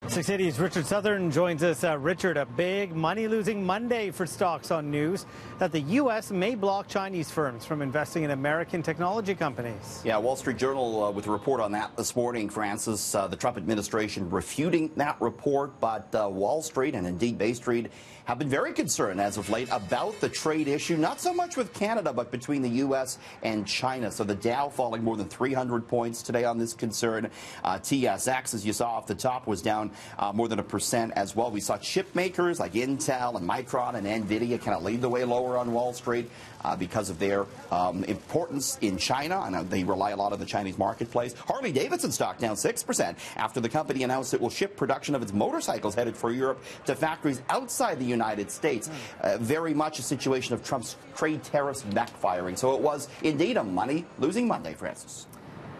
680's Richard Southern joins us. Richard, a big money-losing Monday for stocks on news that the U.S. may block Chinese firms from investing in American technology companies. Yeah, Wall Street Journal with a report on that this morning, Francis. The Trump administration refuting that report, but Wall Street and indeed Bay Street have been very concerned as of late about the trade issue, not so much with Canada, but between the U.S. and China. So the Dow falling more than 300 points today on this concern. TSX, as you saw off the top, was down more than 1% as well. We saw chip makers like Intel and Micron and NVIDIA kind of lead the way lower on Wall Street because of their importance in China, and they rely a lot on the Chinese marketplace. Harley-Davidson stock down 6% after the company announced it will ship production of its motorcycles headed for Europe to factories outside the United States. Very much a situation of Trump's trade tariffs backfiring. So it was indeed a money-losing Monday, Francis.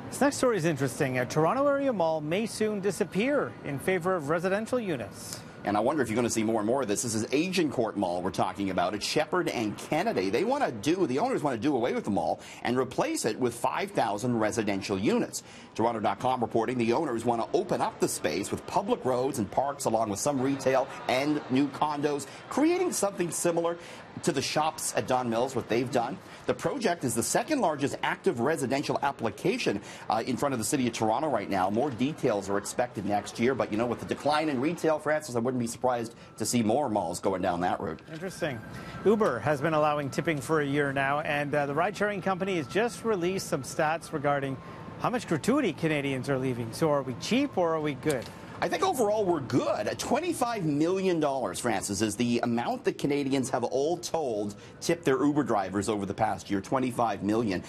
This next story is interesting. A Toronto area mall may soon disappear in favor of residential units. And I wonder if you're going to see more and more of this. This is Agincourt Mall we're talking about at Shepherd and Kennedy. The owners want to do away with the mall and replace it with 5,000 residential units. Toronto.com reporting the owners want to open up the space with public roads and parks along with some retail and new condos, creating something similar to the shops at Don Mills, what they've done. The project is the second largest active residential application in front of the city of Toronto right now. More details are expected next year, but you know, with the decline in retail, Francis, I wouldn't be surprised to see more malls going down that route. Interesting. Uber has been allowing tipping for a year now, and the ride-sharing company has just released some stats regarding how much gratuity Canadians are leaving. So are we cheap or are we good? I think overall we're good. $25 million, Francis, is the amount that Canadians have all told tipped their Uber drivers over the past year. $25 million.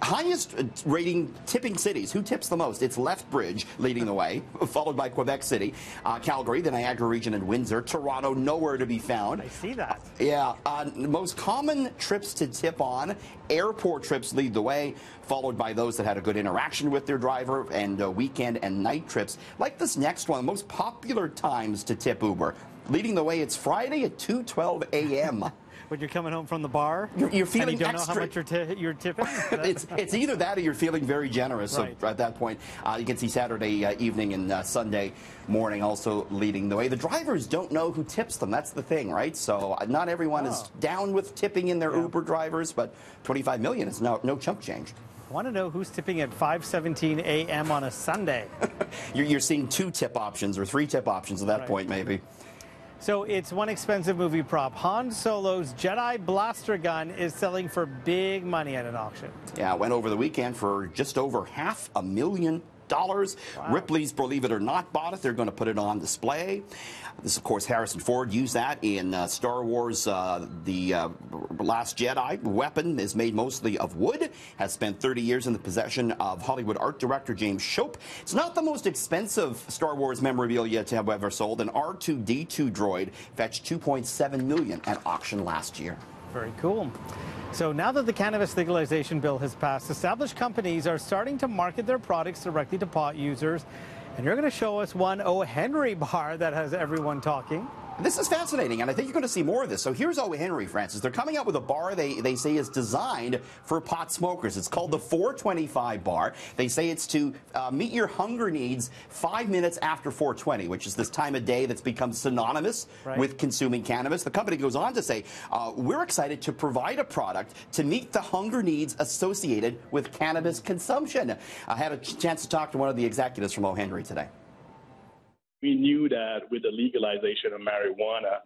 Highest rating tipping cities. Who tips the most? It's Lethbridge leading the way, followed by Quebec City, Calgary, the Niagara region, and Windsor. Toronto, nowhere to be found. I see that. Yeah. Most common trips to tip on, airport trips lead the way, followed by those that had a good interaction with their driver, and weekend and night trips. Like this next one, most popular times to tip Uber. Leading the way, it's Friday at 2:12 a.m. When you're coming home from the bar, you're feeling and you don't extra. know how much you're tipping? It's either that or you're feeling very generous. Right. So at that point, you can see Saturday evening and Sunday morning also leading the way. The drivers don't know who tips them. That's the thing, right? So not everyone is down with tipping in their Uber drivers, but $25 million is no chump change. I want to know who's tipping at 5:17 a.m. on a Sunday. You're seeing 2 tip options or 3 tip options at that point, maybe. So it's one expensive movie prop. Han Solo's Jedi blaster gun is selling for big money at an auction. Yeah, it went over the weekend for just over $500,000. Wow. Ripley's Believe It or Not bought it. They're going to put it on display. This, of course, Harrison Ford used that in Star Wars The Last Jedi. The weapon is made mostly of wood, has spent 30 years in the possession of Hollywood art director James Shope. It's not the most expensive Star Wars memorabilia to have ever sold. An R2-D2 droid fetched $2.7 million at auction last year. Very cool. So now that the cannabis legalization bill has passed, established companies are starting to market their products directly to pot users. And you're going to show us one O. Henry bar that has everyone talking. This is fascinating, and I think you're going to see more of this. So here's O. Henry, Francis. They're coming out with a bar they say is designed for pot smokers. It's called the 425 bar. They say it's to meet your hunger needs 5 minutes after 420, which is this time of day that's become synonymous with consuming cannabis. The company goes on to say, we're excited to provide a product to meet the hunger needs associated with cannabis consumption. I had a chance to talk to one of the executives from O. Henry today. We knew that with the legalization of marijuana,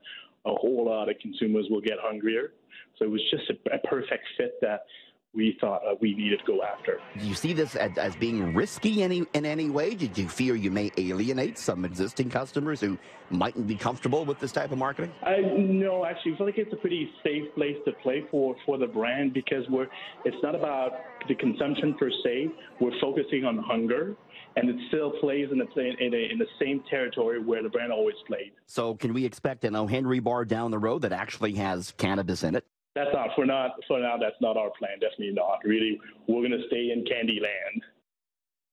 a whole lot of consumers will get hungrier. So it was just a perfect fit that we thought we needed to go after. Do you see this as being risky in any way? Did you fear you may alienate some existing customers who mightn't be comfortable with this type of marketing? No, actually, I feel like it's a pretty safe place to play for the brand because it's not about the consumption per se. We're focusing on hunger. And it still plays in the same territory where the brand always played. So can we expect an O. Henry bar down the road that actually has cannabis in it? That's not, for now, that's not our plan. Definitely not. Really, we're going to stay in Candyland.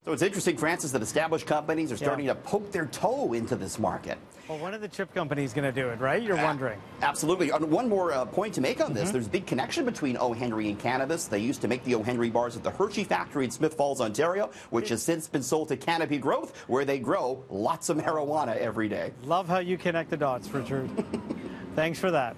So it's interesting, Francis, that established companies are starting to poke their toe into this market. Well, when are the chip companies going to do it, right? You're wondering. Absolutely. One more point to make on this. There's a big connection between O. Henry and cannabis. They used to make the O. Henry bars at the Hershey factory in Smith Falls, Ontario, which has since been sold to Canopy Growth, where they grow lots of marijuana every day. Love how you connect the dots, Richard. Thanks for that.